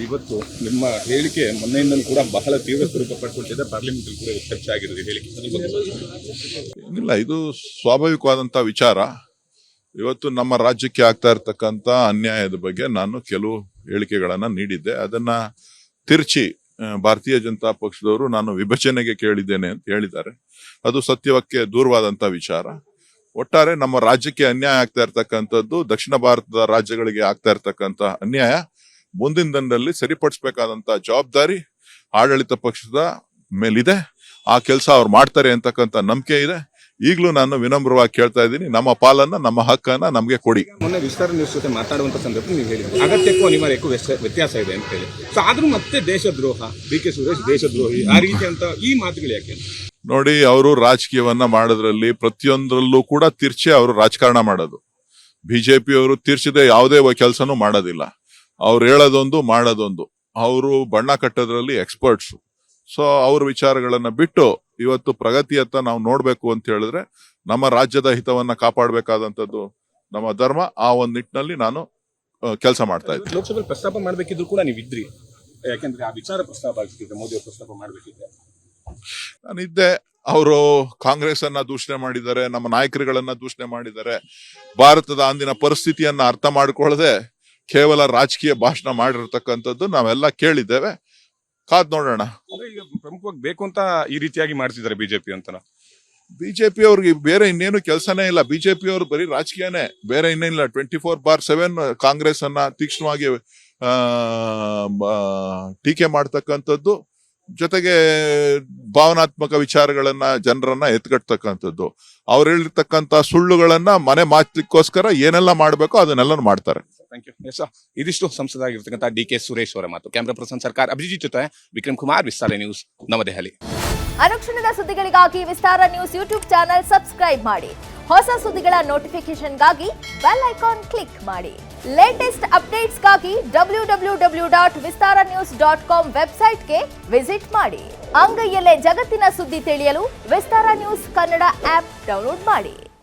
ಇವತ್ತು ನಿಮ್ಮ ಹೇಳಿಕೆ ಮೊನ್ನೆಯಿಂದಲೂ ಕೂಡ ಬಹಳ ತೀವ್ರ ಸ್ವರೂಪ ಪಡ್ಕೊಳ್ತಿದೆ. ಪಾರ್ಲಿಮೆಂಟ್ ಕೂಡ ಚರ್ಚೆ ಆಗಿರೋದು ಹೇಳಿಕೆ. ಇಲ್ಲ, ಇದು ಸ್ವಾಭಾವಿಕವಾದಂತ ವಿಚಾರ. ಇವತ್ತು ನಮ್ಮ ರಾಜ್ಯಕ್ಕೆ ಆಗ್ತಾ ಇರ್ತಕ್ಕಂಥ ಅನ್ಯಾಯದ ಬಗ್ಗೆ ನಾನು ಕೆಲವು ಹೇಳಿಕೆಗಳನ್ನ ನೀಡಿದ್ದೆ. ಅದನ್ನ ತಿರ್ಚಿ ಭಾರತೀಯ ಜನತಾ ಪಕ್ಷದವರು ನಾನು ವಿಭಜನೆಗೆ ಕೇಳಿದ್ದೇನೆ ಅಂತ ಹೇಳಿದ್ದಾರೆ. ಅದು ಸತ್ಯವಕ್ಕೆ ದೂರವಾದಂತ ವಿಚಾರ. ಒಟ್ಟಾರೆ ನಮ್ಮ ರಾಜ್ಯಕ್ಕೆ ಅನ್ಯಾಯ ಆಗ್ತಾ ಇರ್ತಕ್ಕಂಥದ್ದು, ದಕ್ಷಿಣ ಭಾರತದ ರಾಜ್ಯಗಳಿಗೆ ಆಗ್ತಾ ಇರ್ತಕ್ಕಂಥ ಅನ್ಯಾಯ ಮುಂದಿನ ದಿನದಲ್ಲಿ ಸರಿಪಡಿಸಬೇಕಾದಂತ ಜವಾಬ್ದಾರಿ ಆಡಳಿತ ಪಕ್ಷದ ಮೇಲಿದೆ. ಆ ಕೆಲಸ ಅವ್ರು ಮಾಡ್ತಾರೆ ಅಂತಕ್ಕಂಥ ನಂಬಿಕೆ ಇದೆ. ಈಗಲೂ ನಾನು ವಿನಮ್ರವಾಗಿ ಕೇಳ್ತಾ ಇದ್ದೀನಿ, ನಮ್ಮ ಪಾಲನ್ನ, ನಮ್ಮ ಹಕ್ಕನ್ನ ನಮ್ಗೆ ಕೊಡಿ. ಮೊನ್ನೆ ವಿಸ್ತಾರ ನ್ಯೂಸ್ ಜೊತೆ ಮಾತಾಡುವಂತ ಸಂದರ್ಭದಲ್ಲಿ ನೀವು ಹೇಳಿದ್ರಿ ಅಗತ್ಯಕ್ಕೂ ಅನಿವಾರ್ಯಕ್ಕೂ ವ್ಯತ್ಯಾಸ ಇದೆ ಅಂತ ಹೇಳಿ. ಸೊ ಆದ್ರೂ ಮತ್ತೆ ದೇಶದ್ರೋಹ, ಡಿ.ಕೆ. ಸುರೇಶ್ ದೇಶದ್ರೋಹಿ ಆ ರೀತಿ ಅಂತ ಈ ಮಾತುಗಳು ಯಾಕೆ? ನೋಡಿ, ಅವರು ರಾಜಕೀಯವನ್ನ ಮಾಡೋದ್ರಲ್ಲಿ ಪ್ರತಿಯೊಂದರಲ್ಲೂ ಕೂಡ ತಿರ್ಚಿ ಅವರು ರಾಜಕಾರಣ ಮಾಡೋದು. ಬಿಜೆಪಿಯವರು ತಿರ್ಚಿದೆ ಯಾವುದೇ ಕೆಲಸನೂ ಮಾಡೋದಿಲ್ಲ. ಅವ್ರು ಹೇಳೋದೊಂದು ಮಾಡೋದೊಂದು. ಅವರು ಬಣ್ಣ ಕಟ್ಟೋದ್ರಲ್ಲಿ ಎಕ್ಸ್ಪರ್ಟ್ಸ್. ಸೊ ಅವ್ರ ವಿಚಾರಗಳನ್ನ ಬಿಟ್ಟು ಇವತ್ತು ಪ್ರಗತಿಯತ್ತ ನಾವು ನೋಡ್ಬೇಕು ಅಂತ ಹೇಳಿದ್ರೆ ನಮ್ಮ ರಾಜ್ಯದ ಹಿತವನ್ನ ಕಾಪಾಡಬೇಕಾದಂತದ್ದು ನಮ್ಮ ಧರ್ಮ. ಆ ಒಂದು ನಿಟ್ಟಿನಲ್ಲಿ ನಾನು ಕೆಲಸ ಮಾಡ್ತಾ ಇದ್ದೆ. ಲೋಕಸಭೆ ಪ್ರಸ್ತಾಪ ಮಾಡ್ಬೇಕಿದ್ರು ಕೂಡ ನೀವು ಇದ್ರಿ, ಯಾಕೆಂದ್ರೆ ಆ ವಿಚಾರ ಪ್ರಸ್ತಾಪ ಆಗ್ತಿದೆ, ಮೋದಿ ಅವರು ಪ್ರಸ್ತಾಪ ಮಾಡ್ಬೇಕಿದೆ. ನಾನಿದ್ದೆ. ಅವರು ಕಾಂಗ್ರೆಸ್ ಅನ್ನ ದೂಷಣೆ ಮಾಡಿದ್ದಾರೆ, ನಮ್ಮ ನಾಯಕರುಗಳನ್ನ ದೂಷಣೆ ಮಾಡಿದ್ದಾರೆ. ಭಾರತದ ಅಂದಿನ ಪರಿಸ್ಥಿತಿಯನ್ನ ಅರ್ಥ ಮಾಡ್ಕೊಳ್ಳದೆ ಕೇವಲ ರಾಜಕೀಯ ಭಾಷಣ ಮಾಡಿರ್ತಕ್ಕಂಥದ್ದು ನಾವೆಲ್ಲ ಕೇಳಿದ್ದೇವೆ. ಕಾದ್ ನೋಡೋಣ. ಅಂದ್ರೆ ಈಗ ಪ್ರಮುಖವಾಗಿ ಬೇಕು ಅಂತ ಈ ರೀತಿಯಾಗಿ ಮಾಡ್ತಿದ್ದಾರೆ ಬಿಜೆಪಿ ಅಂತ. ಬಿಜೆಪಿ ಅವ್ರಿಗೆ ಬೇರೆ ಇನ್ನೇನು ಕೆಲಸನೇ ಇಲ್ಲ. ಬಿಜೆಪಿ ಅವರು ಬರೀ ರಾಜಕೀಯನೇ, ಬೇರೆ ಇನ್ನೇನಿಲ್ಲ. 24/7 ಕಾಂಗ್ರೆಸ್ ಅನ್ನ ತೀಕ್ಷ್ಣವಾಗಿ ಟೀಕೆ ಮಾಡ್ತಕ್ಕಂಥದ್ದು, ಜೊತೆಗೆ ಭಾವನಾತ್ಮಕ ವಿಚಾರಗಳನ್ನ, ಜನರನ್ನ ಎತ್ಕಟ್ಟತಕ್ಕಂಥದ್ದು. ಅವ್ರು ಹೇಳಿರ್ತಕ್ಕಂಥ ಸುಳ್ಳುಗಳನ್ನ ಮನೆ ಮಾಚಲಿಕ್ಕೋಸ್ಕರ ಏನೆಲ್ಲ ಮಾಡ್ಬೇಕೋ ಅದನ್ನೆಲ್ಲ ಮಾಡ್ತಾರೆ. Thank you. ಇದಿಷ್ಟು ಸಂಸದರಾಗಿರ್ತಕ್ಕಂಥ ಡಿ.ಕೆ. ಸುರೇಶ್ ಅವರ ಮಾತು. ಕ್ಯಾಮ್ರಾ ಪರ್ಸನ್ ಸರ್ಕಾರ ಅಭಿಜಿತ್ ಜೊತೆ ವಿಕ್ರಮ್ ಕುಮಾರ್, ವಿಸ್ತಾರ ನ್ಯೂಸ್, ನವದೆಹಲಿ. ಅನುಕ್ಷಣದ ಸುದ್ದಿಗಳಿಗಾಗಿ ವಿಸ್ತಾರ ನ್ಯೂಸ್ ಯೂಟ್ಯೂಬ್ ಚಾನೆಲ್ ಸಬ್ಸ್ಕ್ರೈಬ್ ಮಾಡಿ. ಹೊಸ ಸುದ್ದಿಗಳ ನೋಟಿಫಿಕೇಶನ್ಗಾಗಿ ಬೆಲ್ ಐಕಾನ್ ಕ್ಲಿಕ್ ಮಾಡಿ. ಲೇಟೆಸ್ಟ್ ಅಪ್ಡೇಟ್ಸ್ಗಾಗಿ www.vistaranews.com ವೆಬ್ಸೈಟ್ಗೆ ವಿಸಿಟ್ ಮಾಡಿ. ಅಂಗೈಯಲ್ಲೇ ಜಗತ್ತಿನ ಸುದ್ದಿ ತಿಳಿಯಲು ವಿಸ್ತಾರ ನ್ಯೂಸ್ ಕನ್ನಡ ಆಪ್ ಡೌನ್ಲೋಡ್ ಮಾಡಿ.